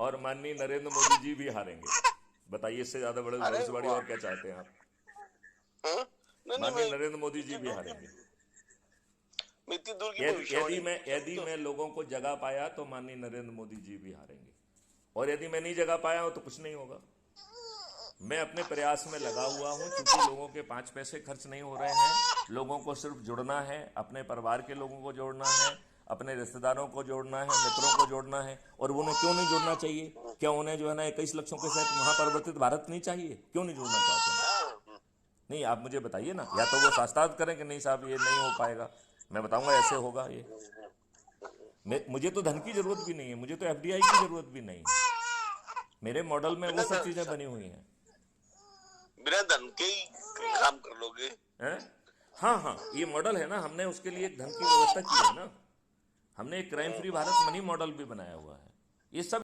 और माननीय नरेंद्र मोदी जी भी हारेंगे। बताइए, इससे ज्यादा बड़े अरे भविष्यवाणी वाह। और क्या चाहते हैं आप? हाँ? नहीं नहीं, माननीय मैं नरेंद्र मोदी जी इतनी भी दूर की हारेंगे। मैं इतनी दूर की यदि यदि भविष्यवाणी मैं नहीं यदि कर। मैं लोगों को जगा पाया तो माननीय नरेंद्र मोदी जी भी हारेंगे, और यदि मैं नहीं जगा पाया हूं तो कुछ नहीं होगा। मैं अपने प्रयास में लगा हुआ हूं, चूंकि लोगों के 5 पैसे खर्च नहीं हो रहे हैं। लोगों को सिर्फ जुड़ना है, अपने परिवार के लोगों को जोड़ना है, अपने रिश्तेदारों को जोड़ना है, मित्रों को जोड़ना है। और उन्हें क्यों नहीं जुड़ना चाहिए? क्या उन्हें जो है ना 21 लक्षों के साथ महापरिवर्तित भारत नहीं चाहिए? क्यों नहीं जुड़ना चाहते हैं? हाँ, नहीं, आप मुझे बताइए ना, या तो वो शास्त्रार्थ करें कि नहीं साहब ये नहीं हो पाएगा, मैं बताऊंगा ऐसे होगा ये। मुझे तो धन की जरूरत भी नहीं है, मुझे तो एफडीआई की जरूरत भी नहीं है। मेरे मॉडल में वो बिना सब धन, चीजें बनी हुई हैं। बिना धन के ही काम कर लोगे। हैं? हाँ हाँ, ये मॉडल है ना, हमने उसके लिए एक धन की व्यवस्था की है ना। हमने एक crime free Bharat money model भी बनाया हुआ है। ये सब